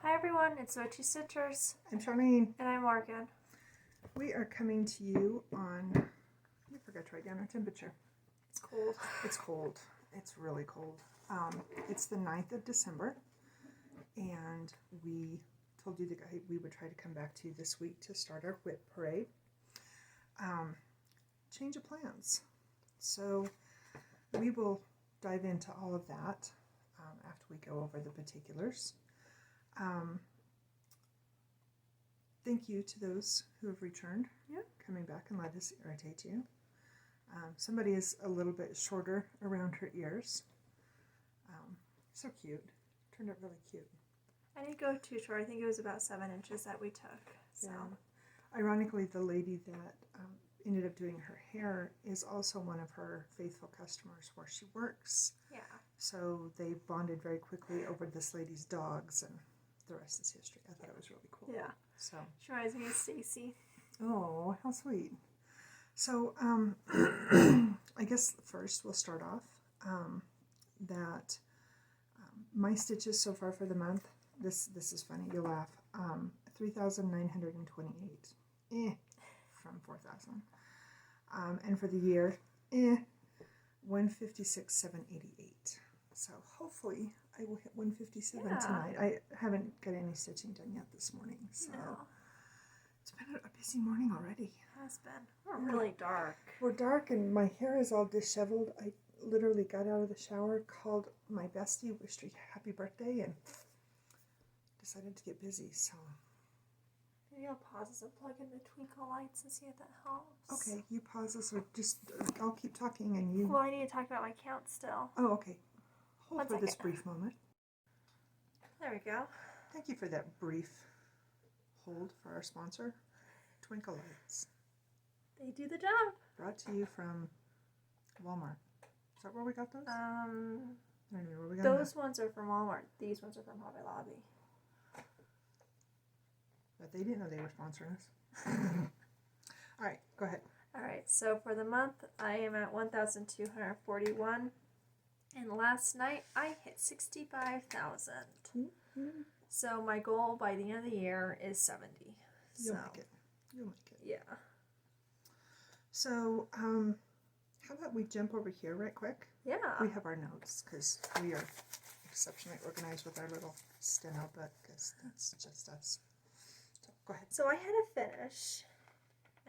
Hi everyone, it's Witchy Stitches. I'm Charlene. And I'm Morgan. We are coming to you on, I forgot to write down our temperature. It's cold. It's cold. It's really cold. It's the 9th of December, and we told you that we would try to come back to you this week to start our whip parade. Change of plans. So we will dive into all of that after we go over the particulars. Thank you to those who have returned, coming back and let us irritate you. Somebody is a little bit shorter around her ears. So cute. Turned out really cute. I didn't go too short. I think it was about 7 inches that we took. So. Yeah. Ironically, the lady that ended up doing her hair is also one of her faithful customers where she works. Yeah. So they bonded very quickly over this lady's dogs, and the rest is history. I thought it was really cool. Yeah. So she reminds me of Stacy. Oh, how sweet. So I guess first we'll start off that my stitches so far for the month. This is funny. You'll laugh. 3,928 from 4,000. And for the year, 156,788. So hopefully I will hit 157 tonight. I haven't got any stitching done yet this morning, so it's been a busy morning already. It has been. We're really dark. We're dark, and my hair is all disheveled. I literally got out of the shower, called my bestie, wished her happy birthday, and decided to get busy. So maybe I'll pause this and plug in the twinkle lights and see if that helps. Okay, you pause this, or just I'll keep talking and you. Well, I need to talk about my count still. Oh, okay. Hold One for second. this brief moment. There we go. Thank you for that brief hold for our sponsor, Twinkle Lights. They do the job. Brought to you from Walmart. Is that where we got those? I don't know where we got those ones are from Walmart. These ones are from Hobby Lobby. But they didn't know they were sponsoring us. All right, go ahead. All right, so for the month, I am at 1,241. And last night, I hit 65,000. Mm-hmm. So my goal by the end of the year is 70. You'll make it. You'll make it. Yeah. So, how about we jump over here right quick? Yeah. We have our notes because we are exceptionally organized with our little steno book because that's just us. So, go ahead. So I had to finish.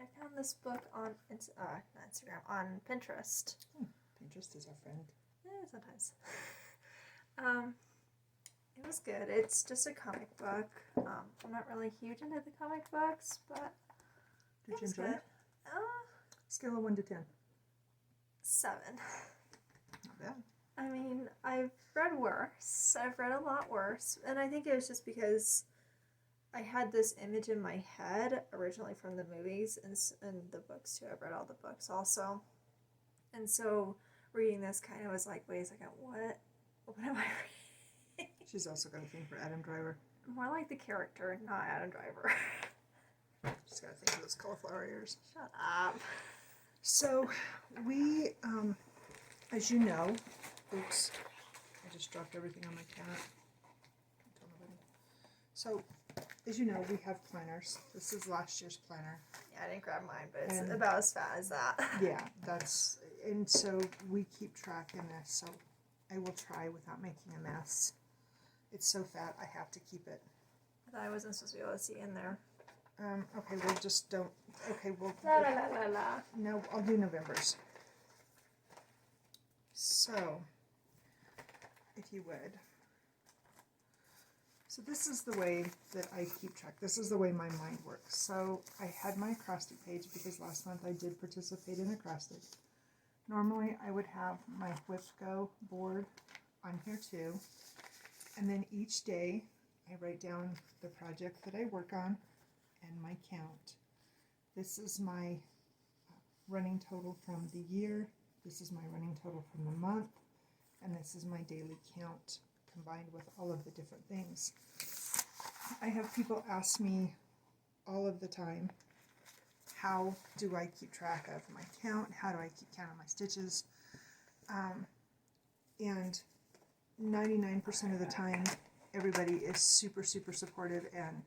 I found this book on Instagram, on Pinterest. Pinterest is our friend. Sometimes. It was good. It's just a comic book. I'm not really huge into the comic books, but Did you enjoy it? Scale of 1 to 10. 7. Not bad. I mean, I've read worse. I've read a lot worse. And I think it was just because I had this image in my head originally from the movies and the books too. I've read all the books also. And so reading this kind of was like, wait a second, what am I reading? She's also got a thing for Adam Driver. More like the character, not Adam Driver. She's got a thing for those cauliflower ears. Shut up. So, we, as you know, oops, I just dropped everything on my cat. Don't tell nobody. So, as you know, we have planners. This is last year's planner. Yeah, I didn't grab mine, but it's about as fat as that. Yeah, and so we keep track in this, so I will try without making a mess. It's so fat, I have to keep it. I thought I wasn't supposed to be able to see in there. Okay, we'll just don't, okay, we'll... La la la la la. No, I'll do November's. So, if you would. So this is the way that I keep track. This is the way my mind works. So I had my acrostic page because last month I did participate in acrostic. Normally I would have my Whip Go board on here too. And then each day I write down the project that I work on and my count. This is my running total from the year. This is my running total from the month. And this is my daily count combined with all of the different things. I have people ask me all of the time, how do I keep track of my count? How do I keep count of my stitches? And 99% of the time, everybody is super, super supportive and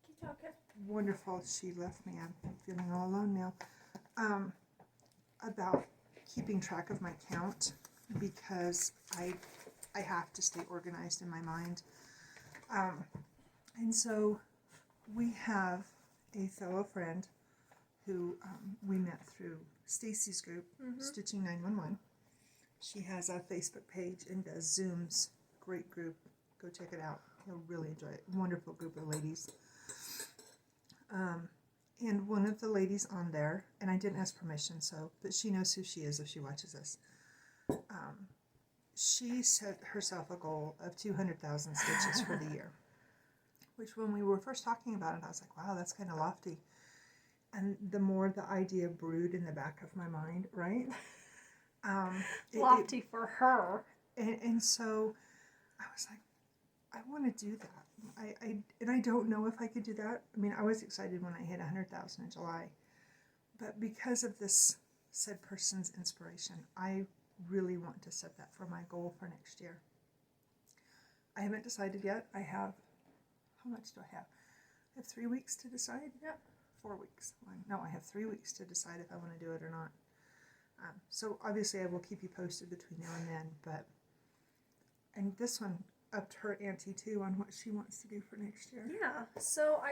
Keep talking. wonderful. She left me. I'm feeling all alone now. About keeping track of my count because I have to stay organized in my mind. And so we have a fellow friend who we met through Stacy's group, Stitching 911. She has a Facebook page and does Zooms. Great group. Go check it out. You'll really enjoy it. Wonderful group of ladies. And one of the ladies on there, and I didn't ask permission, but she knows who she is if she watches this. She set herself a goal of 200,000 stitches for the year. Which when we were first talking about it, I was like, wow, that's kind of lofty. And the more the idea brewed in the back of my mind, right? Lofty for her. And so I was like, I want to do that. I don't know if I could do that. I mean, I was excited when I hit 100,000 in July. But because of this said person's inspiration, I really want to set that for my goal for next year. I haven't decided yet. I have, how much do I have? I have 3 weeks to decide? Yep. 4 weeks. No, I have 3 weeks to decide if I want to do it or not. So obviously I will keep you posted between now and then, and this one upped her ante too on what she wants to do for next year. Yeah, so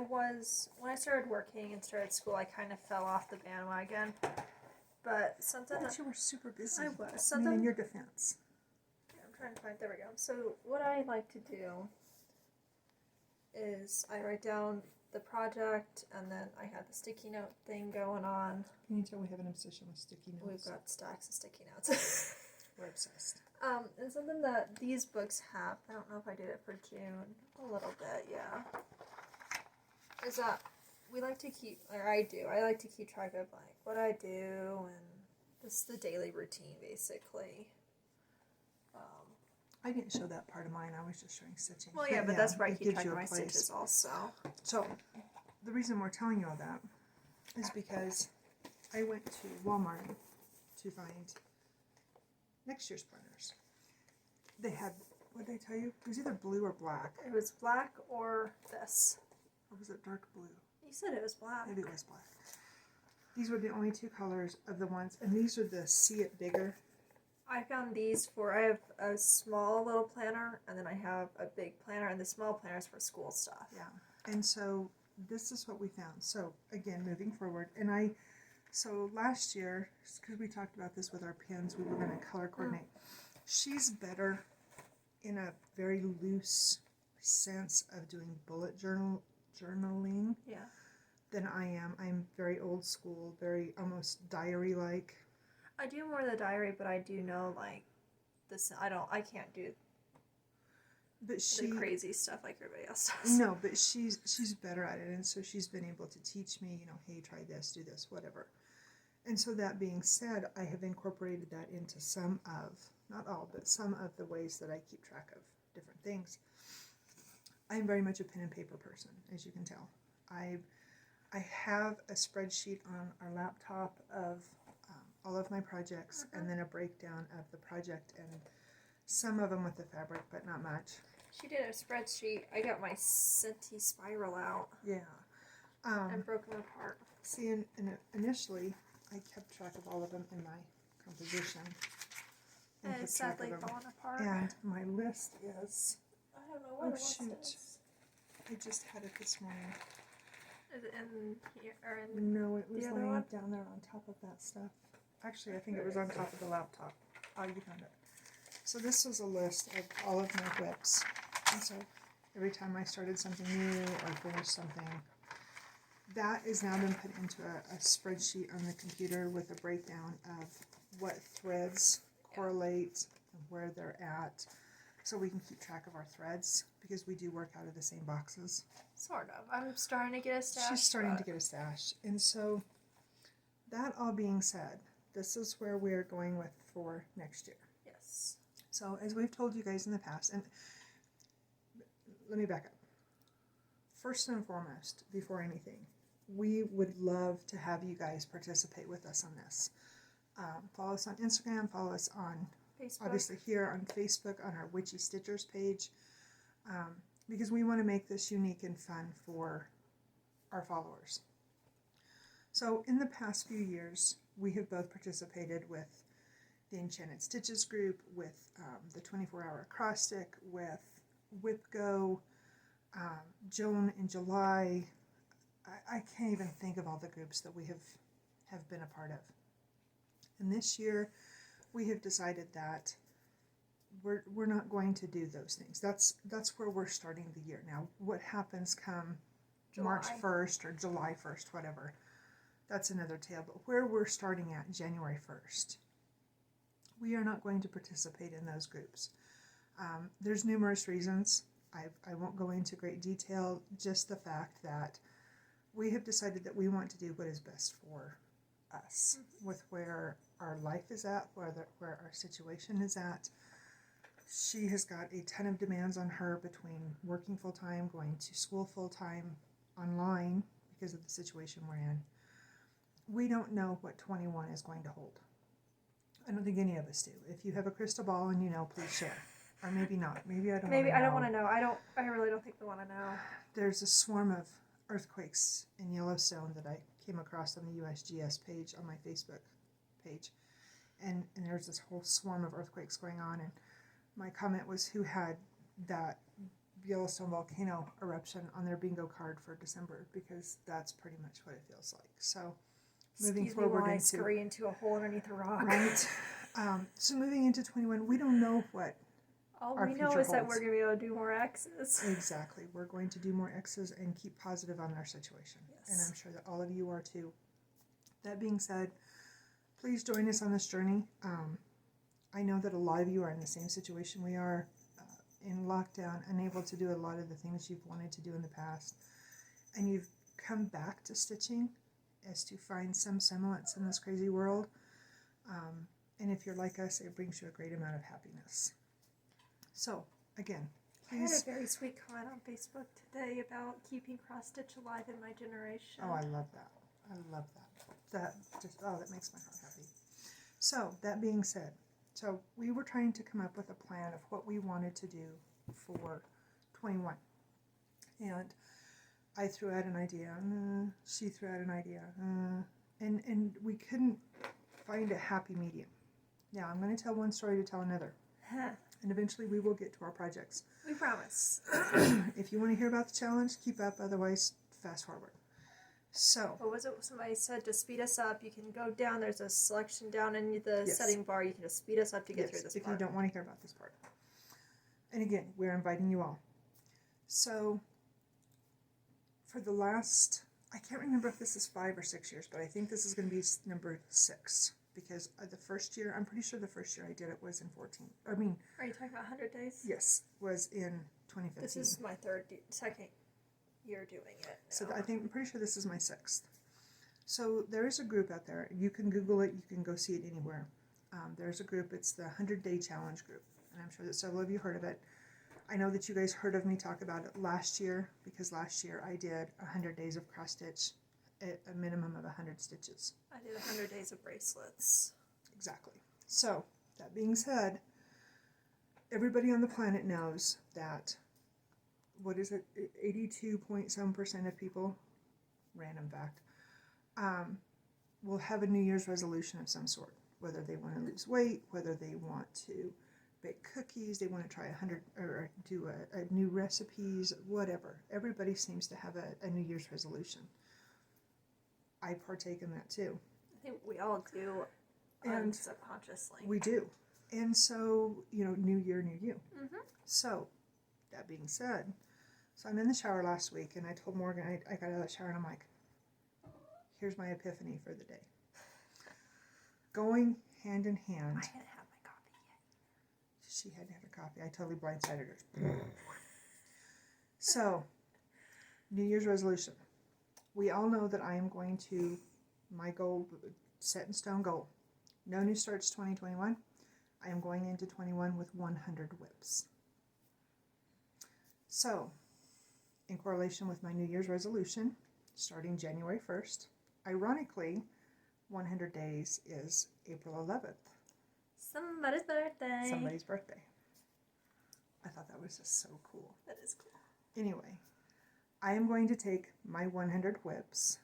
when I started working and started school, I kind of fell off the bandwagon, but something But you were super busy. I was. Something in your defense. Yeah, I'm trying to find, there we go. So what I like to do is I write down the project, and then I have the sticky note thing going on. Can you tell we have an obsession with sticky notes? We've got stacks of sticky notes. We're obsessed. And something that these books have, I don't know if I did it for June, a little bit, yeah, is that we like to keep, or I like to keep track of, like, what I do, and this is the daily routine, basically. I didn't show that part of mine. I was just showing stitching. Well, yeah, but that's where I keep gives track you of a my place. stitches also. So, the reason we're telling you all that is because I went to Walmart to find next year's planners. They had, what did I tell you? It was either blue or black. It was black or this. Or was it dark blue? You said it was black. Maybe it was black. These were the only two colors of the ones, and these are the See It Bigger. I found these I have a small little planner, and then I have a big planner, and the small planner is for school stuff. Yeah, and so this is what we found. So again, moving forward, so last year, because we talked about this with our pins, we were going to color coordinate. She's better in a very loose sense of doing bullet journaling than I am. I'm very old school, very almost diary-like. I do more of the diary, but I do know, like, this. I can't do the crazy stuff like everybody else does. No, but she's better at it, and so she's been able to teach me, hey, try this, do this, whatever. And so that being said, I have incorporated that into some of, not all, but some of the ways that I keep track of different things. I'm very much a pen and paper person, as you can tell. I have a spreadsheet on our laptop of all of my projects, and then a breakdown of the project, and some of them with the fabric, but not much. She did a spreadsheet. I got my Senti spiral out. Yeah. And broke them apart. See, and initially, I kept track of all of them in my composition. And it's sadly fallen apart. And my list is... I don't know what shoot. I just had it this morning. Is it in here? Or in No, it was the other laying one? down there on top of that stuff. Actually, I think it was on top of the laptop. Oh, you found it. So this was a list of all of my whips. And so every time I started something new or finished something, that has now been put into a spreadsheet on the computer with a breakdown of what threads correlate and where they're at, so we can keep track of our threads, because we do work out of the same boxes. Sort of. I'm starting to get a stash. She's starting to get a stash. And so, that all being said, this is where we're going with for next year. Yes. So, as we've told you guys in the past, and let me back up. First and foremost, before anything, we would love to have you guys participate with us on this. Follow us on Instagram, follow us on Facebook. obviously here on Facebook on our Witchy Stitchers page, because we want to make this unique and fun for our followers. So in the past few years, we have both participated with the Enchanted Stitches group, with the 24-hour acrostic, with WhipGo, Joan in July. I can't even think of all the groups that we have been a part of. And this year, we have decided that we're not going to do those things. That's where we're starting the year. Now, what happens come March 1st or July 1st, whatever, that's another tale. But where we're starting at January 1st, we are not going to participate in those groups. There's numerous reasons. I won't go into great detail, just the fact that we have decided that we want to do what is best for us, with where our life is at, where our situation is at. She has got a ton of demands on her between working full-time, going to school full-time, online, because of the situation we're in. We don't know what 21 is going to hold. I don't think any of us do. If you have a crystal ball and you know, please share. Or maybe not. Maybe I don't want to know. Maybe I don't want to know. I really don't think we want to know. There's a swarm of earthquakes in Yellowstone that I came across on the USGS page on my Facebook page. And there's this whole swarm of earthquakes going on. And my comment was, who had that Yellowstone volcano eruption on their bingo card for December? Because that's pretty much what it feels like. So moving forward I scurry into a hole underneath a rock. Right. So moving into 21, we don't know what all our we know future is that holds. we're going to be able to do more X's. Exactly. We're going to do more X's and keep positive on our situation. Yes. And I'm sure that all of you are too. That being said, please join us on this journey. I know that a lot of you are in the same situation we are, in lockdown, unable to do a lot of the things you've wanted to do in the past. And you've come back to stitching as to find some semblance in this crazy world. And if you're like us, it brings you a great amount of happiness. So, again, please. I had a very sweet comment on Facebook today about keeping cross-stitch alive in my generation. Oh, I love that. I love that. That makes my heart happy. So, that being said, so we were trying to come up with a plan of what we wanted to do for 21. And I threw out an idea, she threw out an idea, and we couldn't find a happy medium. Now, I'm going to tell one story to tell another. And eventually we will get to our projects. We promise. If you want to hear about the challenge, keep up. Otherwise, fast forward. So. What was it? Somebody said to speed us up. You can go down. There's a selection down in the setting bar. You can just speed us up to get through this if part. you don't want to hear about this part. And again, we're inviting you all. So, for the last, I can't remember if this is 5 or 6 years, but I think this is going to be number 6. Because the first year, I'm pretty sure the first year I did it was in 14. Are you talking about 100 days? Yes, was in 2015. This is my second year doing it now. So I'm pretty sure this is my 6th. So there is a group out there. You can Google it. You can go see it anywhere. There's a group. It's the 100-Day Challenge group. And I'm sure that several of you heard of it. I know that you guys heard of me talk about it last year, because last year I did 100 days of cross stitch at a minimum of 100 stitches. I did 100 days of bracelets. Exactly. So, that being said, everybody on the planet knows that, 82.7% of people, random fact, will have a New Year's resolution of some sort. Whether they want to lose weight, whether they want to bake cookies, they want to try 100, or do a new recipes, whatever. Everybody seems to have a New Year's resolution. I partake in that too. I think we all do, and subconsciously. We do. And so, new year, new you. Mm-hmm. So, that being said, so I'm in the shower last week, and I told Morgan, I got out of the shower, and I'm like, here's my epiphany for the day. Going hand in hand. I hadn't had my coffee yet. She hadn't had her coffee. I totally blindsided her. So, New Year's resolution. We all know that I am going to, my goal, set in stone goal. No new starts 2021. I am going into 21 with 100 whips. So, in correlation with my New Year's resolution, starting January 1st, ironically, 100 days is April 11th. Somebody's birthday. Somebody's birthday. I thought that was just so cool. That is cool. Anyway, I am going to take my 100 whips,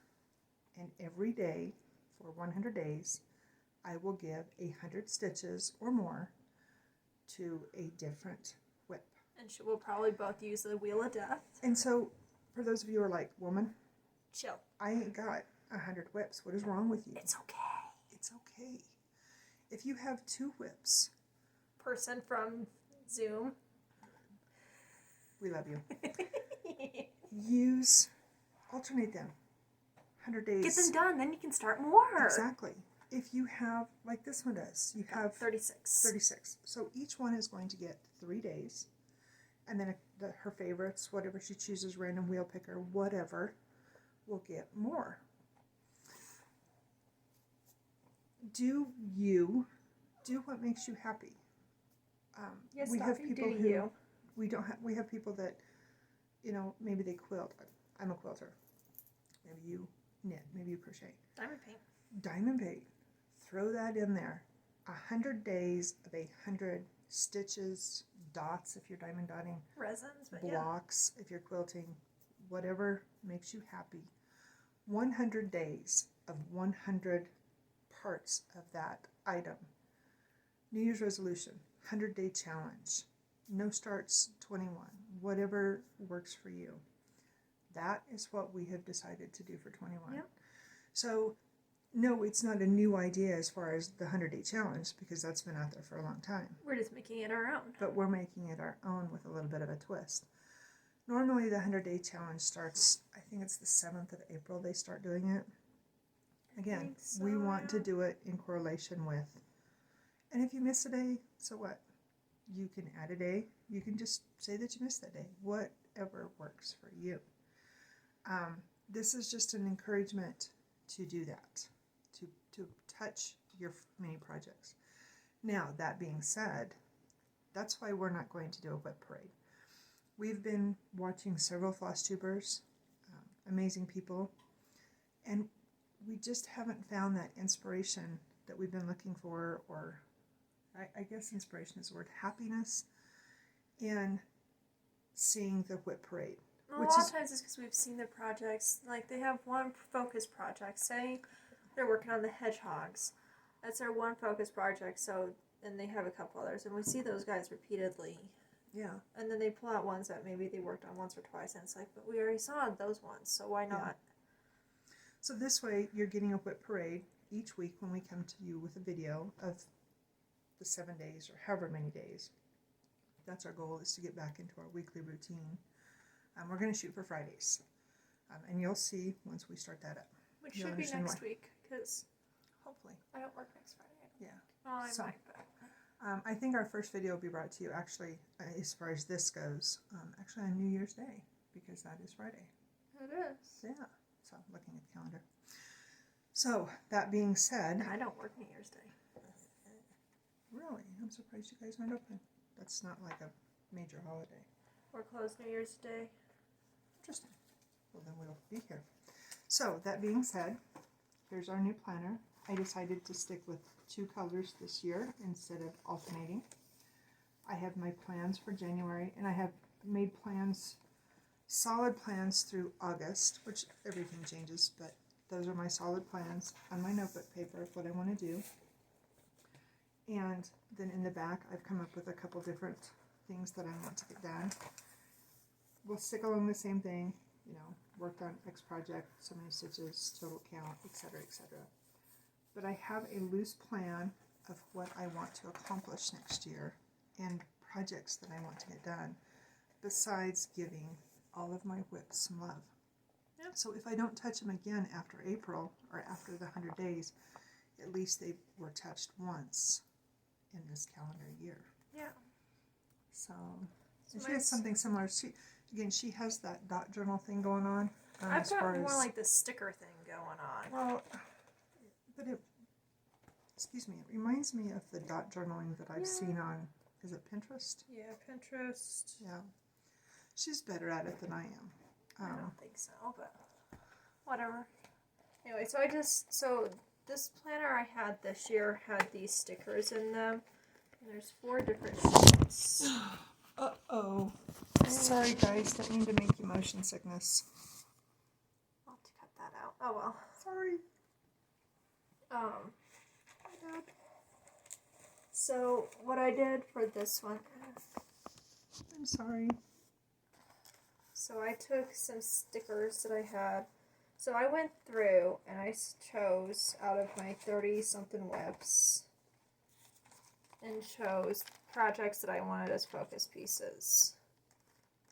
and every day for 100 days, I will give 100 stitches or more to a different whip. And we'll probably both use the Wheel of Death. And so, for those of you who are like, woman, chill. I ain't got 100 whips. What is wrong with you? It's okay. It's okay. If you have 2 whips. Person from Zoom. We love you. Alternate them. 100 days. Get them done, then you can start more. Exactly. If you have, like this one does, you have 36. 36. So each one is going to get 3 days. And then her favorites, whatever she chooses, random wheel picker, whatever, will get more. Do what makes you happy. Yes, we have people who you. we have people that, maybe they quilt. I'm a quilter. Maybe you knit, maybe you crochet. Diamond paint. Diamond paint. Throw that in there. 100 days of 100 stitches, dots if you're diamond dotting, resins, but blocks if you're quilting, whatever makes you happy. 100 days of 100 parts of that item. New Year's resolution, 100-day challenge. No starts 21. Whatever works for you. That is what we have decided to do for 21. Yep. So, no, it's not a new idea as far as the 100-day challenge, because that's been out there for a long time. We're just making it our own. But we're making it our own with a little bit of a twist. Normally the 100-day challenge starts, I think it's the 7th of April they start doing it. Again, we want to do it in correlation with, and if you miss a day, so what? You can add a day. You can just say that you missed that day. Whatever works for you. This is just an encouragement to do that, to touch your mini projects. Now, that being said, that's why we're not going to do a whip parade. We've been watching several Flosstubers, amazing people, and we just haven't found that inspiration that we've been looking for, or I guess inspiration is the word, happiness in seeing the whip parade. A lot of times it's because we've seen their projects. Like, they have one focus project. Say they're working on the hedgehogs. That's their one focus project. So, and they have a couple others. And we see those guys repeatedly. Yeah. And then they pull out ones that maybe they worked on once or twice. And it's like, but we already saw those ones. So why not? Yeah. So this way, you're getting a whip parade each week when we come to you with a video of the 7 days or however many days. That's our goal, is to get back into our weekly routine. We're going to shoot for Fridays. And you'll see once we start that up. Which should be next week, because hopefully I don't work next Friday. Yeah. Oh, I So, might, but I think our first video will be brought to you, actually, as far as this goes, actually on New Year's Day, because that is Friday. it is. Yeah. So, looking at the calendar. So, that being said... I don't work New Year's Day. Really? I'm surprised you guys aren't open. That's not like a major holiday. We're closed New Year's Day. Interesting. Well, then we'll be here. So, that being said, here's our new planner. I decided to stick with 2 colors this year instead of alternating. I have my plans for January, and I have made plans, solid plans through August, which everything changes, but those are my solid plans on my notebook paper of what I want to do. And then in the back, I've come up with a couple different things that I want to get done. We'll stick along the same thing, worked on X project, so many stitches, total count, etc., etc. But I have a loose plan of what I want to accomplish next year and projects that I want to get done, besides giving all of my whips some love. Yep. So if I don't touch them again after April, or after the 100 days, at least they were touched once in this calendar year. Yeah. So she has something similar. She has that dot journal thing going on. I've got more like the sticker thing going on. Well, but it reminds me of the dot journaling that I've seen on, is it Pinterest? Yeah, Pinterest. Yeah. She's better at it than I am. I don't think so, but whatever. Anyway, so this planner I had this year had these stickers in them. There's 4 different shapes. Uh-oh. Sorry, guys. Don't mean to make you motion sickness. I'll have to cut that out. Oh well. Sorry. So what I did for this one, I'm sorry. so I took some stickers that I had. So I went through and I chose out of my 30-something whips and chose projects that I wanted as focus pieces.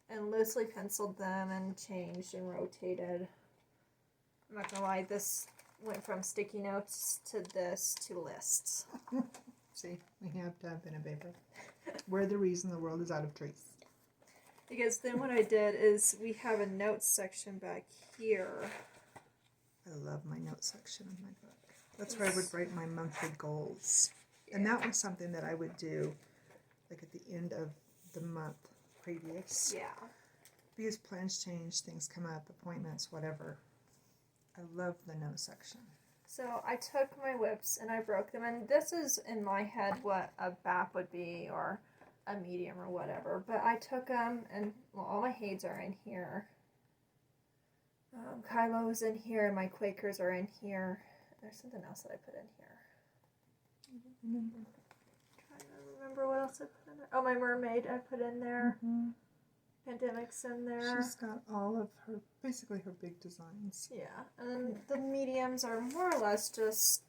And loosely penciled them and changed and rotated. I'm not gonna lie, this went from sticky notes to this to lists. See, we have to have pen and paper. We're the reason the world is out of trees. Because then what I did is we have a notes section back here. I love my notes section of my book. That's where I would write my monthly goals. Yeah. And that was something that I would do like at the end of the month previous. Yeah. Because plans change, things come up, appointments, whatever. I love the note section. So I took my whips and I broke them, and this is in my head what a BAP would be or a medium or whatever. But I took them, and well, all my Hades are in here. Kylo's in here, and my Quakers are in here. There's something else that I put in here. I don't remember. I'm trying to remember what else I put in there. Oh, my mermaid I put in there. Mm-hmm. Pandemic's in there. She's got all of her, basically her big designs. Yeah, and then the mediums are more or less just,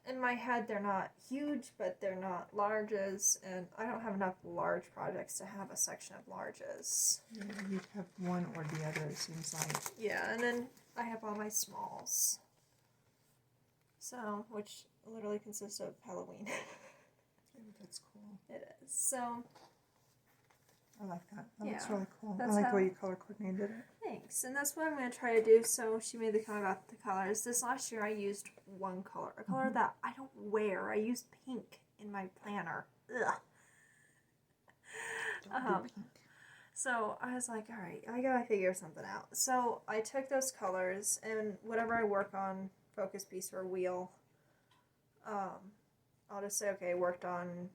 in my head, they're not huge, but they're not larges, and I don't have enough large projects to have a section of larges. Yeah, you have one or the other, it seems like. Yeah, and then I have all my smalls. So, which literally consists of Halloween. That's cool. It is. So, I like that. That yeah, looks really cool. I that's like how- the way you color coordinated it. thanks. And that's what I'm going to try to do. So she made the comment about the colors. This last year I used one color. A color that I don't wear. I used pink in my planner. Ugh. Don't do pink. So I was like, alright, I gotta figure something out. So I took those colors and whatever I work on, focus piece or wheel, I'll just say, okay, I worked on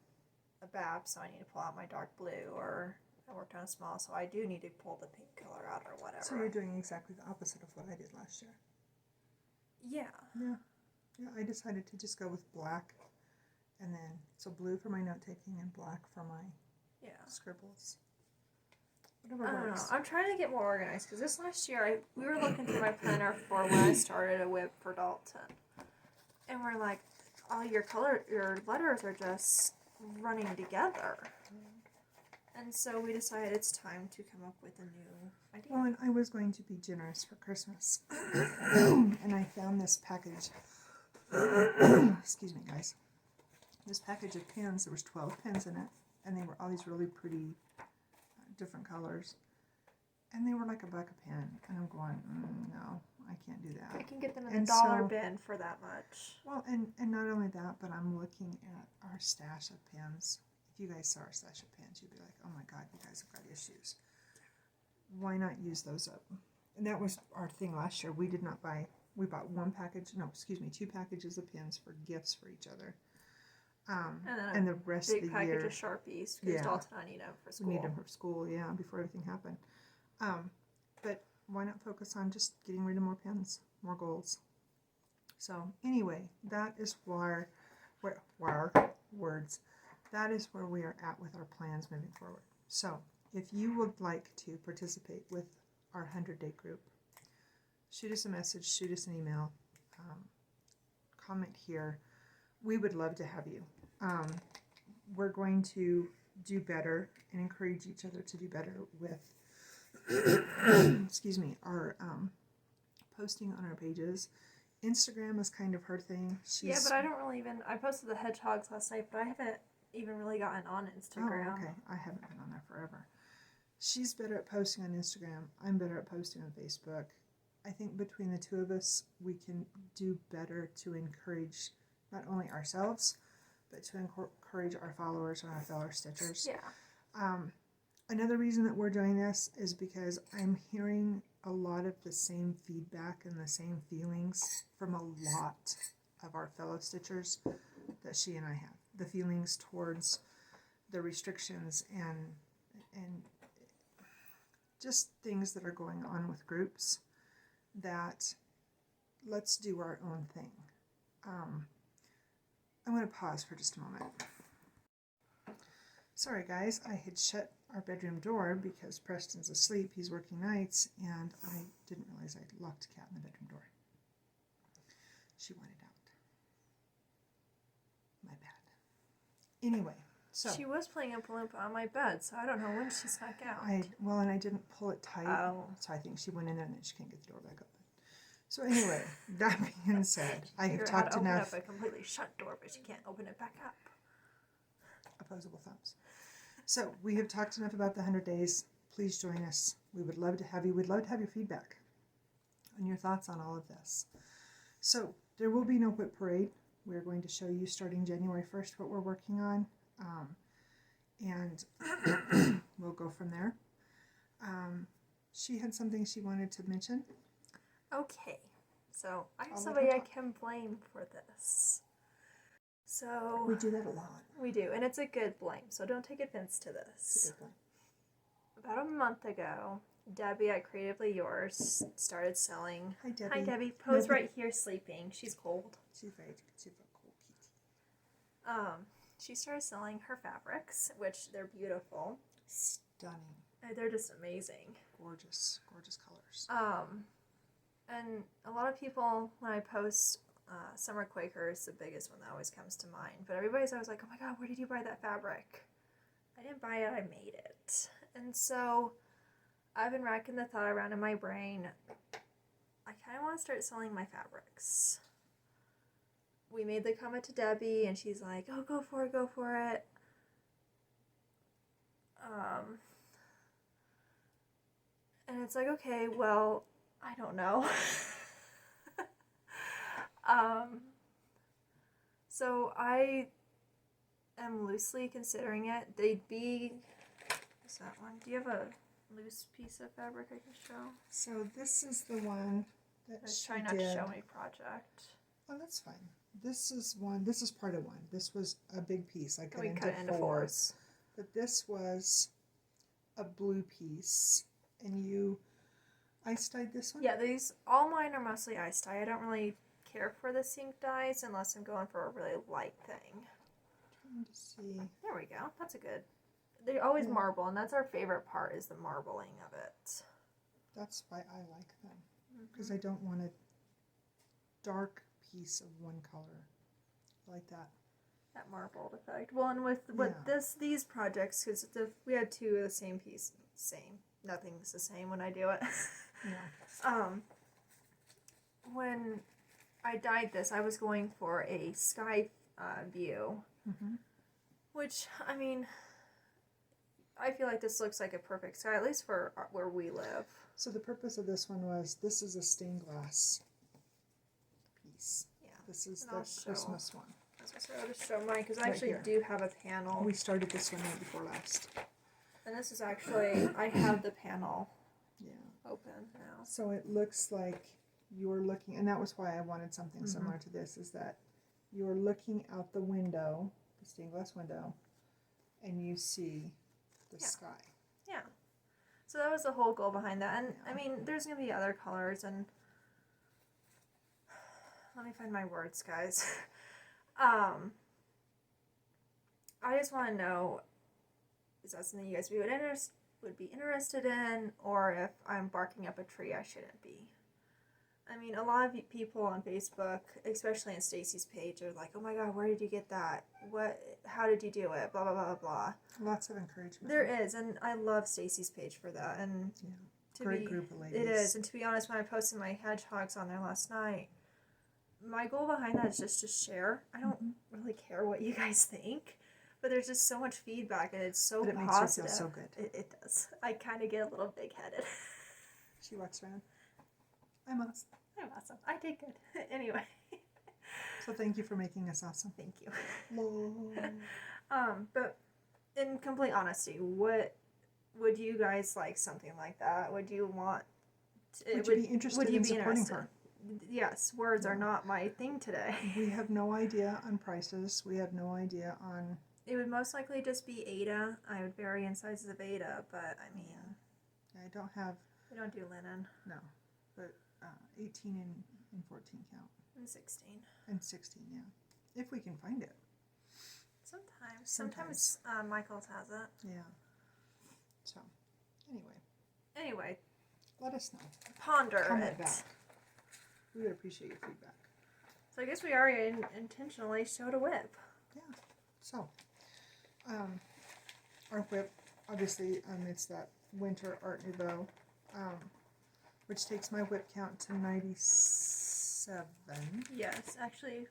a BAP, so I need to pull out my dark blue, or I worked on a small, so I do need to pull the pink color out or whatever. So you're doing exactly the opposite of what I did last year. Yeah. Yeah. Yeah, I decided to just go with black, and then, so blue for my note-taking and black for my scribbles. Whatever I don't know. works. I'm trying to get more organized, because this last year, we were looking through my planner for when I started a whip for Dalton. And we're like, all your letters are just running together. And so we decided it's time to come up with a new idea. Well, and I was going to be generous for Christmas. And I found this package. Excuse me, guys. This package of pens, there was 12 pens in it. And they were all these really pretty, different colors. And they were like $1 a pen. And I'm going, no, I can't do that. I can get them in And the dollar so- bin for that much. Well, and not only that, but I'm looking at our stash of pens. If you guys saw our stash of pens, you'd be like, oh my God, you guys have got issues. Why not use those up? And that was our thing last year. We did not buy, we bought 2 packages of pens for gifts for each other. And the rest of Big the year. package of Sharpies, because Yeah. Dalton and I need them for school. We need them for school, yeah, before everything happened. But why not focus on just getting rid of more pens, more goals? So anyway, that is where words. That is where we are at with our plans moving forward. So if you would like to participate with our 100-day group, shoot us a message, shoot us an email, comment here. We would love to have you. We're going to do better and encourage each other to do better with excuse me, our posting on our pages. Instagram is kind of her thing. Yeah, but I don't really I posted the hedgehogs last night, but I haven't even really gotten on Instagram. Oh, okay. I haven't been on there forever. She's better at posting on Instagram. I'm better at posting on Facebook. I think between the two of us, we can do better to encourage not only ourselves, but to encourage our followers and our fellow stitchers. Yeah. Another reason that we're doing this is because I'm hearing a lot of the same feedback and the same feelings from a lot of our fellow stitchers that she and I have. The feelings towards the restrictions and just things that are going on with groups, that let's do our own thing. I'm going to pause for just a moment. Sorry guys, I had shut our bedroom door because Preston's asleep. He's working nights, and I didn't realize I locked Cat in the bedroom door. She wanted out. My bad. Anyway, so She was playing Oompa Loompa on my bed, so I don't know when she snuck out. and I didn't pull it tight, so I think she went in there and then she can't get the door back open. So anyway, that being said, I have talked open enough. up a completely shut door, but she can't open it back up. Opposable thumbs. So we have talked enough about the 100 days. Please join us. We would love to have you. We'd love to have your feedback and your thoughts on all of this. So there will be no whip parade. We're going to show you starting January 1st what we're working on, and we'll go from there. She had something she wanted to mention. Okay, so I have I'll let somebody her I talk. can blame for this. So We do that a lot. we do, and it's a good blame, so don't take offense to It's this. a good one. About a month ago, Debbie at Creatively Yours started selling. Hi, Debbie. Hi, Debbie. Pose Debbie. right here, sleeping. She's cold. She's very cool kitty. She started selling her fabrics, which they're beautiful. Stunning. They're just amazing. Gorgeous, gorgeous colors. And a lot of people, when I post Summer Quaker is the biggest one that always comes to mind. But everybody's always like, oh my god, where did you buy that fabric? I didn't buy it, I made it. And so I've been racking the thought around in my brain. I kind of want to start selling my fabrics. We made the comment to Debbie, and she's like, oh, go for it, go for it. And it's like, okay, well, I don't know. So I am loosely considering it. They'd be, is that one? Do you have a loose piece of fabric I can show? So this is the one that I was she trying not did. to show any project. Oh, that's fine. This is one. This is part of one. This was a big piece. I cut We into cut it into four. fours. But this was a blue piece, and you ice dyed this one. Yeah, these, all mine are mostly ice dye. I don't really care for the sink dyes unless I'm going for a really light thing. Trying to see. There we go. That's a good. They always Yeah. marble, and that's our favorite part is the marbling of it. That's why I like them, because I don't want a dark piece of one color like that. That marbled effect. Well, and with Yeah. these projects, because we had two of the same piece, nothing's the same when I do it. Yeah. When I dyed this, I was going for a sky view, which, I mean, I feel like this looks like a perfect sky, at least for where we live. So the purpose of this one was, this is a stained glass piece. Yeah. This is And the I'll show. Christmas one. I'll just show mine, because I Right actually here. do have a panel. We started this one right before last. And this is actually, I have the panel Yeah. open now. So it looks like you're looking, and that was why I wanted something similar to this, is that you're looking out the window, the stained glass window, and you see the sky. Yeah. So that was the whole goal behind that. And Yeah. I mean, there's going to be other colors, and let me find my words, guys. I just want to know, is that something you guys would be interested in, or if I'm barking up a tree I shouldn't be? I mean, a lot of people on Facebook, especially on Stacy's page, are like, oh my god, where did you get that? How did you do it? Blah, blah, blah, blah. Lots of encouragement. There is, and I love Stacy's page for that. And Yeah. Great group of ladies. It is, and to be honest, when I posted my hedgehogs on there last night, my goal behind that is just to share. I don't really care what you guys think, but there's just so much feedback, and it's so But it positive. makes you feel so good. It does. I kind of get a little big-headed. She walks around. I'm awesome. I'm awesome. I did good. Anyway. So thank you for making us awesome. Thank you. Lol. But in complete honesty, what would you guys like something like that? Would you want? Would you be interested in supporting her? yes, words are not my thing today. We have no idea on prices. We have no idea on... It would most likely just be Ada. I would vary in sizes of Ada, but I mean... I don't have... We don't do linen. No, but 18 and 14 count. And 16. And 16, yeah. If we can find it. Sometimes Michael's has it. Yeah. So, Anyway. Let us know. Ponder Comment it. back. We would appreciate your feedback. So I guess we already intentionally showed a whip. Yeah. So, our whip, obviously, it's that Winter Art Nouveau, which takes my whip count to 97. Yes, actually,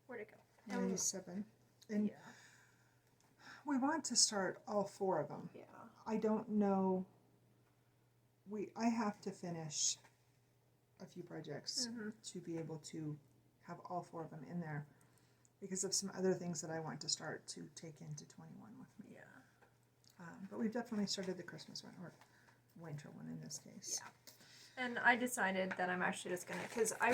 where'd it go? 97. And yeah. we want to start all 4 of them. Yeah. I don't know. I have to finish a few projects to be able to have all 4 of them in there because of some other things that I want to start to take into 21 with me. Yeah. But we've definitely started the Christmas one, or winter one in this case. Yeah. And I decided that I'm actually just going to, because I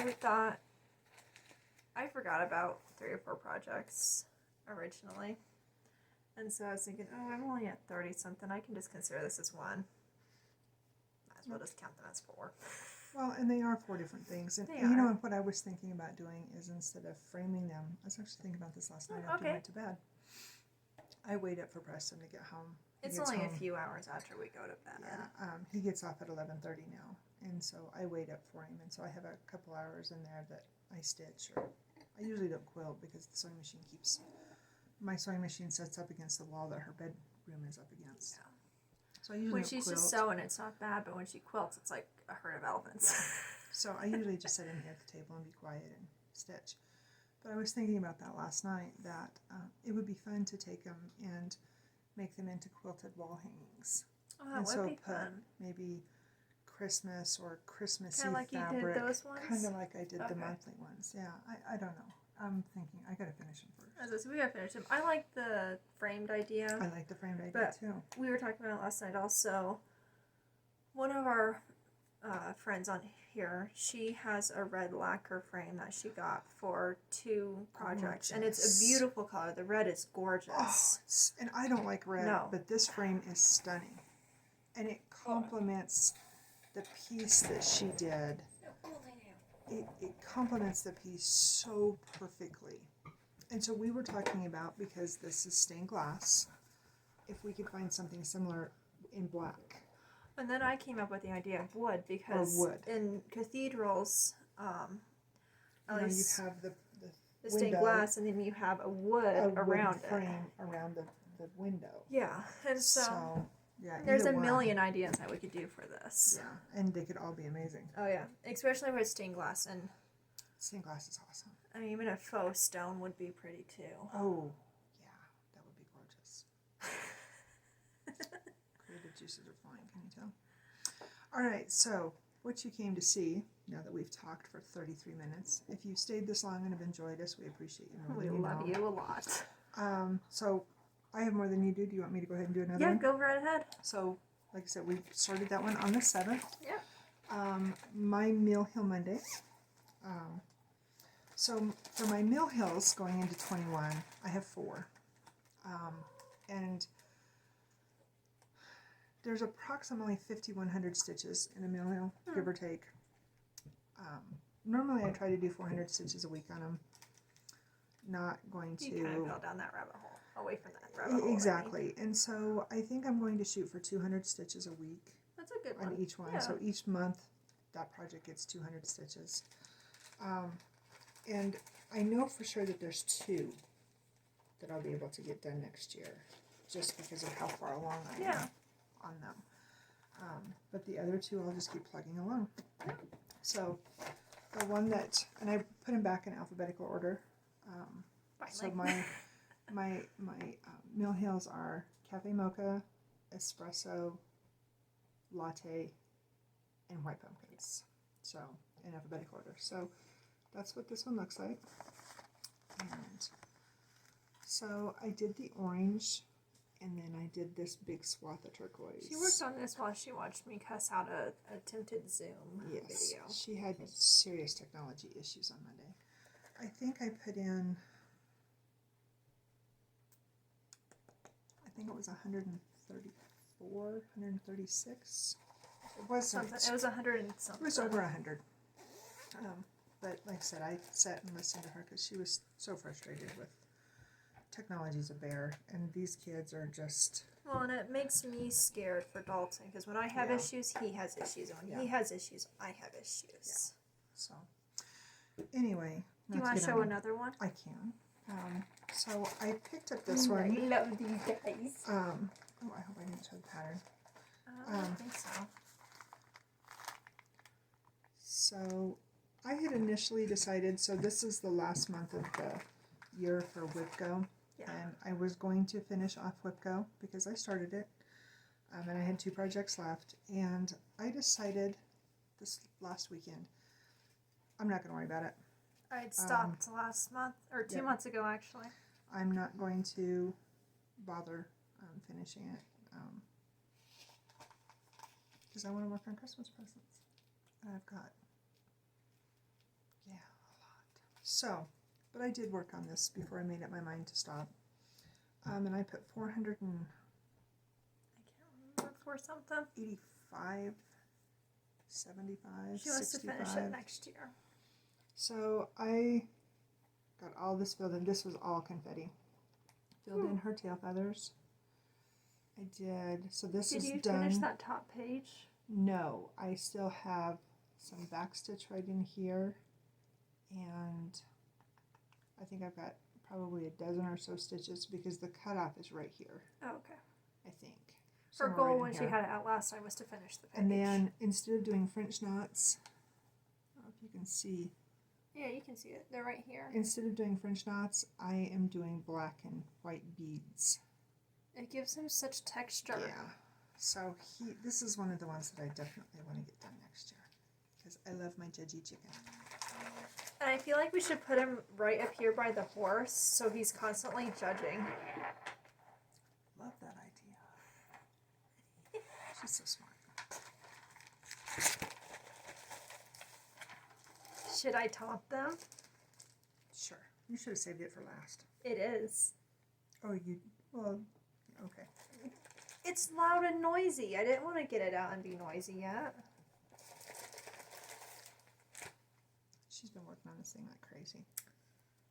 forgot about 3 or 4 projects originally. And so I was thinking, oh, I'm only at 30 something. I can just consider this as one. Might as well just count them as 4. Well, and they are 4 different things. And They you know are. what I was thinking about doing is instead of framing them, I was actually thinking about this last night after I went to bed. I wait up for Preston to get home. It's only a few hours after we go to bed. Yeah, he gets off at 11:30 now, and so I wait up for him, and so I have a couple hours in there that I stitch, or I usually don't quilt because the sewing machine my sewing machine sets up against the wall that her bedroom is up against. Yeah. So I usually when don't she's quilt. just sewing, it's not bad, but when she quilts, it's like a herd of elephants. So I usually just sit in here at the table and be quiet and stitch. But I was thinking about that last night, that it would be fun to take them and make them into quilted wall hangings. Oh, that And would so be put fun. maybe Christmas or Christmassy Kind of like fabric. you did those ones? Kind of like I did Okay. the monthly ones. Yeah, I don't know. I'm thinking I gotta finish them first. As I said, we gotta finish them. I like the framed idea. I like the framed idea But too. we were talking about it last night also. One of our friends on here, she has a red lacquer frame that she got for 2 projects. And it's Gorgeous. a beautiful color. The red is gorgeous. And I don't like red, No. but this frame is stunning. And it complements the piece that she did. It complements the piece so perfectly. And so we were talking about, because this is stained glass, if we could find something similar in black. And then I came up with the idea of wood, because wood. in cathedrals, at least You have the stained window, glass, and then you have a wood around it. frame around the window. Yeah, and so yeah, there's either a one. million ideas that we could do for this. Yeah, and they could all be amazing. Oh yeah, especially with stained glass, and Stained glass is awesome. I mean, even a faux stone would be pretty too. Oh, yeah, that would be gorgeous. Creative juices are flying, can you tell? All right, so what you came to see, now that we've talked for 33 minutes, if you stayed this long and have enjoyed us, we appreciate you more We than you love know. you a lot. So I have more than you do. Do you want me to go ahead and do another Yeah, one? go right ahead. So, like I said, we started that one on the 7th. Yeah. My Mill Hill Monday. So for my Mill Hills going into 21, I have 4. And there's approximately 5,100 stitches in a Mill Hill, give or take. Normally I try to do 400 stitches a week on them. Not going to... You kind of fell down that rabbit hole, away from that rabbit hole. Exactly. And so I think I'm going to shoot for 200 stitches a week. That's a good On one. each one. Yeah. So each month that project gets 200 stitches. And I know for sure that there's 2 that I'll be able to get done next year, just because of how far along I am on them. But the other 2 I'll just keep plugging along. So the one that, and I put them back in alphabetical order. So my Mill Hills are Cafe Mocha, Espresso, Latte, and White Pumpkins. So in alphabetical order. So that's what this one looks like. And so I did the orange And then I did this big swath of turquoise. She worked on this while she watched me cuss out a attempted Zoom video. She had serious technology issues on Monday. I think I put in, I think it was 134, 136. It was something. It was 100 and something. It was over 100. But like I said, I sat and listened to her because she was so frustrated with technology's a bear, and these kids are just... Well, and it makes me scared for Dalton, because when I have issues, he has issues, and when he has issues, I have issues. Yeah. So, anyway... Do you want to show another one? I can. So, I picked up this one. I love these guys. Oh, I hope I didn't show the pattern. I don't think so. So, I had initially decided, so this is the last month of the year for WIPGO. Yeah. And I was going to finish off WIPGO because I started it. And I had 2 projects left. And I decided this last weekend, I'm not going to worry about it. I'd stopped last month, or 2 months ago, actually. I'm not going to bother finishing it. Because I want to work on Christmas presents. And I've got, a lot. So, but I did work on this before I made up my mind to stop. And I put 400 and... I can't remember, for something. 85, 75, She wants 65. to finish it next year. So I got all this filled in. This was all confetti. Filled in her tail feathers. I did. So this is done. Did you finish that top page? No. I still have some backstitch right in here. And I think I've got probably a dozen or so stitches because the cutoff is right here. Oh, okay. I think. Her goal when she had it out last time was to finish the page. And then instead of doing French knots, I don't know if you can see. Yeah, you can see it. They're right here. Instead of doing French knots, I am doing black and white beads. It gives him such texture. Yeah. So this is one of the ones that I definitely want to get done next year. Because I love my judgy chicken. And I feel like we should put him right up here by the horse so he's constantly judging. Love that idea. She's so smart. Should I top them? Sure. You should have saved it for last. It is. Oh, well, okay. It's loud and noisy. I didn't want to get it out and be noisy yet. She's been working on this thing like crazy.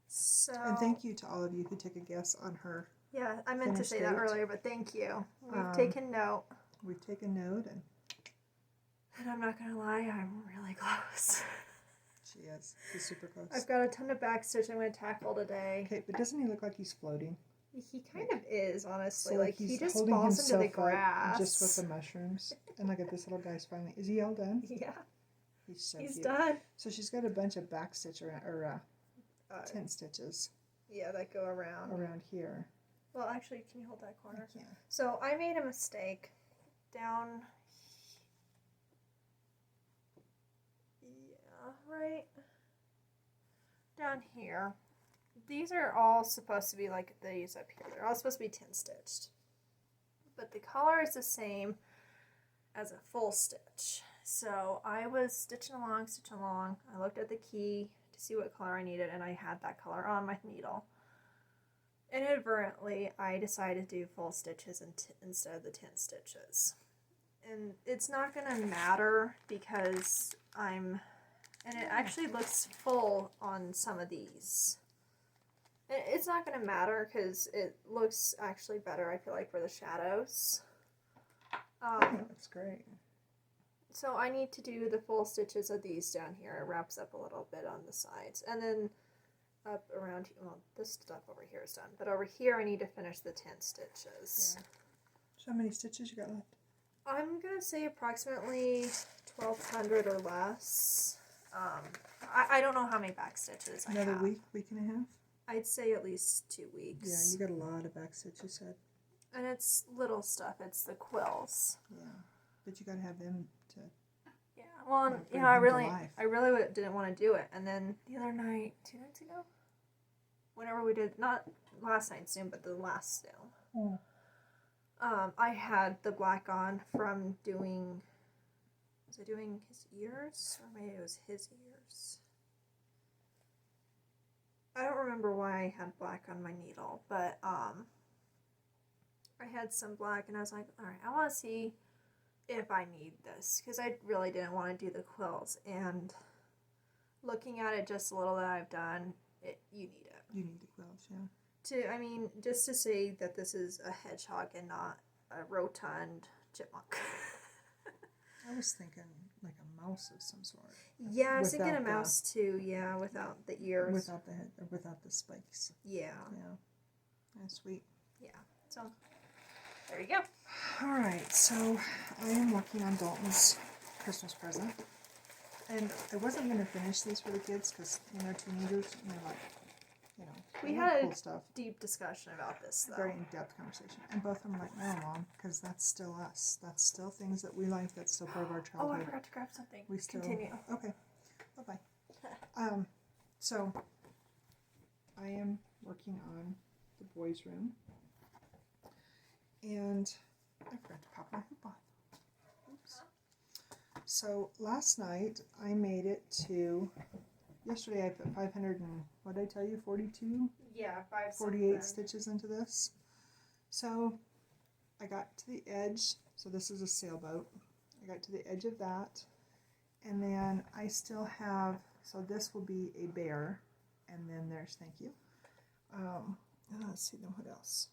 So. And thank you to all of you who took a guess on her. Yeah, I meant to say that earlier, but thank you. We've taken note. We've taken note, and I'm not going to lie, I'm really close. She is. She's super close. I've got a ton of backstitch I'm going to tackle today. Okay, but doesn't he look like he's floating? He kind of is, honestly. So like he just holding falls into the himself up grass. just with the mushrooms. And look at this little guy's finally. Is he all done? Yeah. He's so He's cute. done. So she's got a bunch of backstitch around, or tent stitches. Yeah, that go around. Around here. Well, actually, can you hold that corner? I can. So I made a mistake down. Yeah, right down here. These are all supposed to be like these up here. They're all supposed to be 10 stitched. But the color is the same as a full stitch. So I was stitching along. I looked at the key to see what color I needed, and I had that color on my needle. Inadvertently, I decided to do full stitches instead of the 10 stitches. And it's not going to matter because and it actually looks full on some of these. It's not going to matter because it looks actually better, I feel like, for the shadows. That's great. So I need to do the full stitches of these down here. It wraps up a little bit on the sides. And then up around here, well, this stuff over here is done. But over here I need to finish the 10 stitches. Yeah. So how many stitches you got left? I'm going to say approximately 1,200 or less. I don't know how many back stitches I have. Another week and a half? I'd say at least 2 weeks. Yeah, you got a lot of backstitch, you said. And it's little stuff. It's the quills. Yeah, but you got to have them to... Yeah, well, you know, I really didn't want to do it. And then the other night, 2 nights ago? Whenever we did, not last night's Zoom, but the last Zoom. I had the black on from doing, was I doing his ears? Or maybe it was his ears. I don't remember why I had black on my needle, but I had some black and I was like, alright, I want to see if I need this, because I really didn't want to do the quills, and looking at it just a little that I've done, you need it. You need the quills, yeah. Just to say that this is a hedgehog and not a rotund chipmunk. I was thinking like a mouse of some sort. Yeah, I was thinking a mouse too, yeah, without the ears. Without the head, or without the spikes. Yeah. Yeah. That's sweet. Yeah. So, there you go. Alright, so I am working on Dalton's Christmas present. And I wasn't going to finish these for the kids because, they're teenagers and they're like, we had cool a stuff. deep discussion about this, though. Very in-depth conversation. And both of them were like, no, Mom, because that's still us. That's still things that we like. That's still part of our childhood. Oh, I forgot to grab something. We still... Continue. Okay. Bye-bye. So, I am working on the boys' room. And I forgot to pop my hoop on. Oops. So, last night, I made it to... Yesterday I put 500 and, what did I tell you, 42? Yeah, 48 stitches into this. So I got to the edge, so this is a sailboat. I got to the edge of that, and then I still have, so this will be a bear, and then there's, thank you. Let's see, then what else?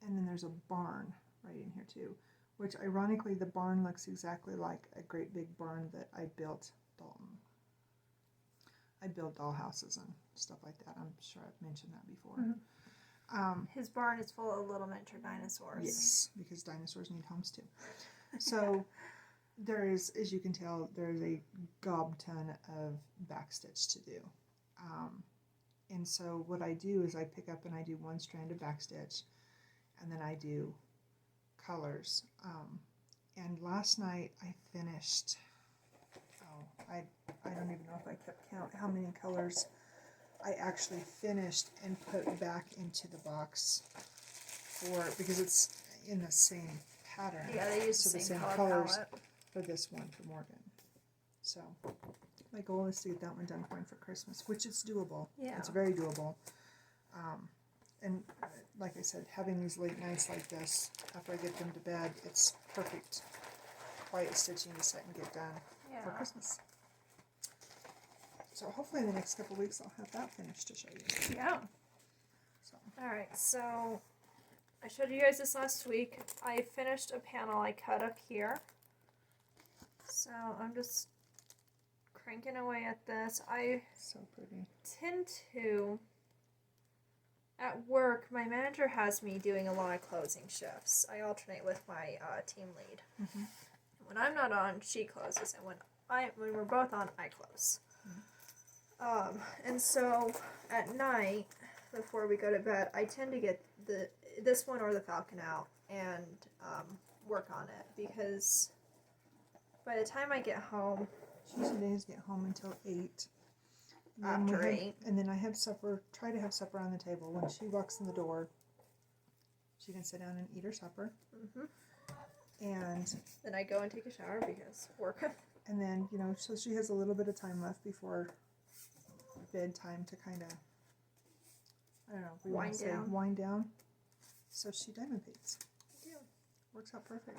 And then there's a barn right in here too, which ironically the barn looks exactly like a great big barn that I built Dalton. I build doll houses and stuff like that. I'm sure I've mentioned that before. Mm-hmm. His barn is full of little miniature dinosaurs. Yes, because dinosaurs need homes too. So there is, as you can tell, there is a gob ton of backstitch to do. And so what I do is I pick up and I do one strand of backstitch, and then I do colors. And last night I finished... I don't even know if I kept count how many colors I actually finished and put back into the box because it's in the same pattern. Yeah, they use the same color colors palette for this one for Morgan. So my goal is to get that one done for him for Christmas, which is doable. Yeah. It's very doable. And like I said, having these late nights like this, after I get them to bed, it's perfect quiet stitching to set and get done for Christmas. So hopefully in the next couple of weeks I'll have that finished to show you. Yeah. So. Alright, so I showed you guys this last week. I finished a panel I cut up here. So I'm just cranking away at this. So pretty. Tend to, at work, my manager has me doing a lot of closing shifts. I alternate with my team lead. Mm-hmm. When I'm not on, she closes, and when we're both on, I close. Mm-hmm. And so at night, before we go to bed, I tend to get this one or the falcon out and work on it, because by the time I get home, She usually doesn't get home until 8. After 8. And then I have supper, try to have supper on the table. When she walks in the door, she can sit down and eat her supper. Mm-hmm. And then I go and take a shower because work. And then, so she has a little bit of time left before bedtime to kind of, I don't know, wind down. So she diamond paints. Yeah. Works out perfect.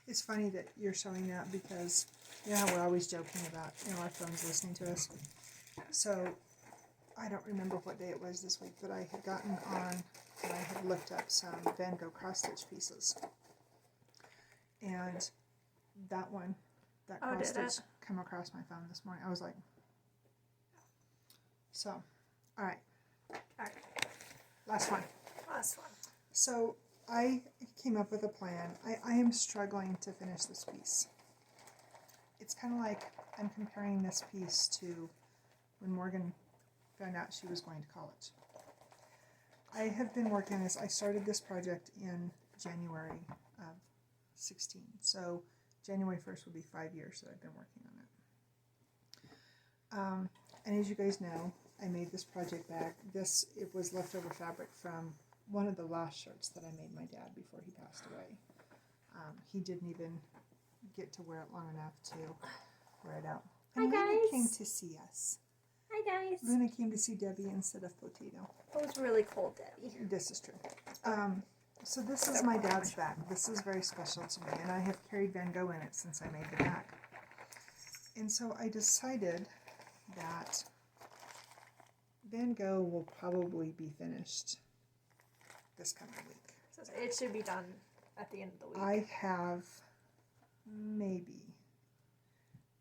It's funny that you're showing that because, how we're always joking about, our phones listening to us. So, I don't remember what day it was this week, but I had gotten on and I had looked up some Van Gogh cross-stitch pieces. And that cross-stitch come across my phone this morning. I was like, so, all right. Last one. So, I came up with a plan. I am struggling to finish this piece. It's kind of like I'm comparing this piece to when Morgan found out she was going to college. I have been working on this. I started this project in January of 16. So January 1st will be 5 years that I've been working on it. And as you guys know, I made this project bag. It was leftover fabric from one of the last shirts that I made my dad before he passed away. He didn't even get to wear it long enough to wear it out. And Hi, Luna guys. came to see us. Hi, guys. Luna came to see Debbie instead of Potato. It was really cold, Debbie. This is true. So this is my dad's bag. This is very special to me, and I have carried Van Gogh in it since I made the bag. And so I decided that Van Gogh will probably be finished this coming week. So it should be done at the end of the week.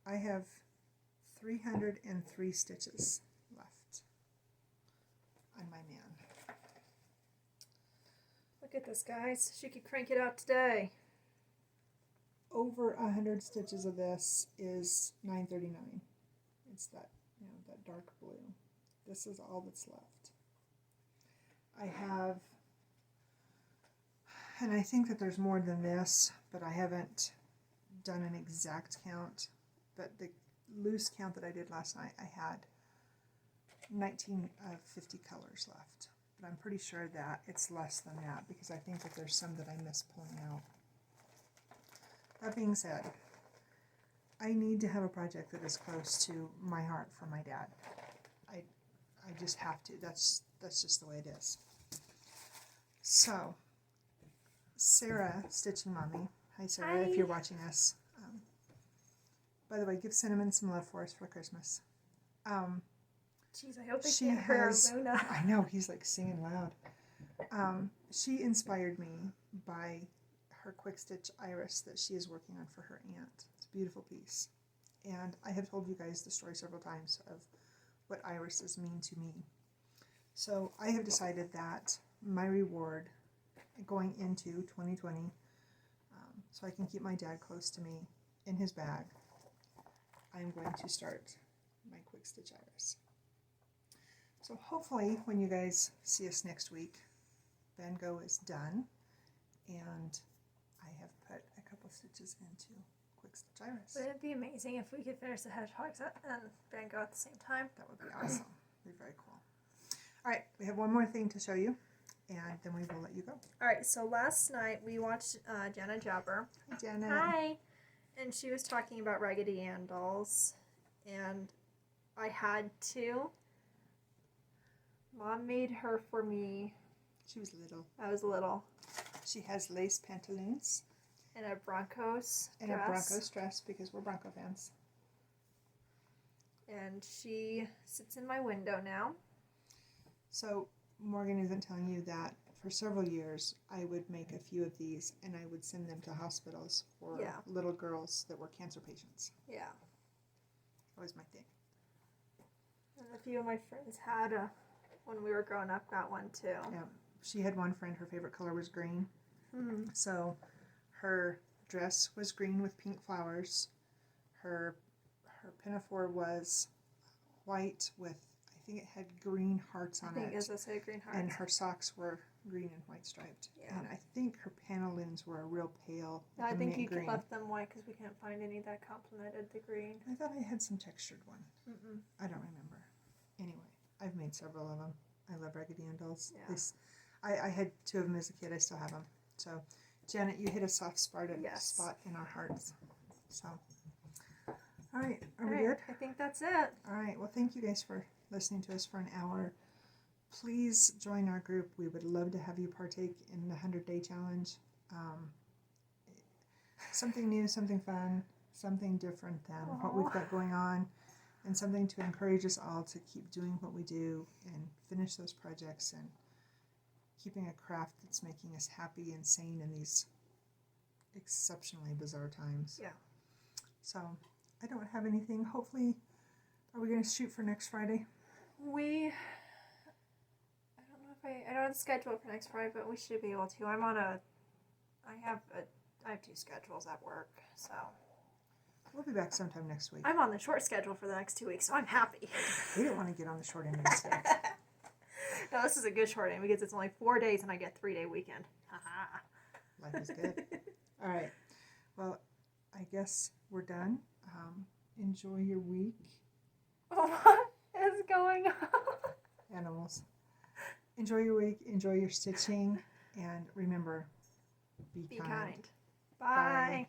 I have 303 stitches left on my man. Look at this, guys. She could crank it out today. Over 100 stitches of this is $9.39. It's that, that dark blue. This is all that's left. I have, and I think that there's more than this, but I haven't done an exact count. But the loose count that I did last night, I had 19 of 50 colors left. But I'm pretty sure that it's less than that because I think that there's some that I missed pulling out. That being said, I need to have a project that is close to my heart for my dad. I just have to. That's just the way it is. So, Sarah, Stitching Mommy. Hi, Sarah, Hi. if you're watching us. By the way, give Cinnamon some love for us for Christmas. Jeez, I hope they She can't hear has, Luna. I know, he's like singing loud. She inspired me by her quick stitch iris that she is working on for her aunt. It's a beautiful piece. And I have told you guys the story several times of what irises mean to me. So I have decided that my reward going into 2020, so I can keep my dad close to me in his bag, I'm going to start my quick stitch iris. So hopefully when you guys see us next week, Van Gogh is done and I have put a couple stitches into quick stitch iris. Wouldn't it be amazing if we could finish the hedgehogs and Van Gogh at the same time? That would be awesome. Be very cool. All right, we have one more thing to show you and then we will let you go. All right, so last night we watched Jenna Jabber. Hi, Jenna. Hi. And she was talking about Raggedy Ann dolls, and I had to. Mom made her for me. She was little. I was little. She has lace pantaloons. And a Broncos And dress. a Broncos dress because we're Bronco fans. And she sits in my window now. So Morgan isn't telling you that for several years I would make a few of these and I would send them to hospitals for little girls that were cancer patients. Yeah. That was my thing. And a few of my friends had when we were growing up, got one too. Yeah. She had one friend, her favorite color was green. Mm-hmm. So her dress was green with pink flowers. Her pinafore was white with, I think it had green hearts on it. I think it was a green heart. And her socks were green and white striped. Yeah. And I think her pantaloons were a real pale No, I think mint you green. left them white because we couldn't find any that complemented the green. I thought I had some textured one. Mm-mm. I don't remember. Anyway, I've made several of them. I love Raggedy Ann dolls. Yeah. I had two of them as a kid. I still have them. So, Janet, you hit a soft spot in our hearts. So, all right. Are we good? I think that's it. All right. Well, thank you guys for listening to us for an hour. Please join our group. We would love to have you partake in the 100-day challenge. Something new, something fun, something different than what we've got going on, and something to encourage us all to keep doing what we do and finish those projects and keeping a craft that's making us happy and sane in these exceptionally bizarre times. Yeah. So, I don't have anything. Hopefully, are we going to shoot for next Friday? I don't have a schedule for next Friday, but we should be able to. I have two schedules at work, so. We'll be back sometime next week. I'm on the short schedule for the next 2 weeks, so I'm happy. We don't want to get on the short end of the stick. No, this is a good short end because it's only 4 days and I get 3-day weekend. Haha. Life is good. All right. Well, I guess we're done. Enjoy your week. What is going on? Animals. enjoy your week, enjoy your stitching, and remember, be Be kind. kind. Bye. Bye.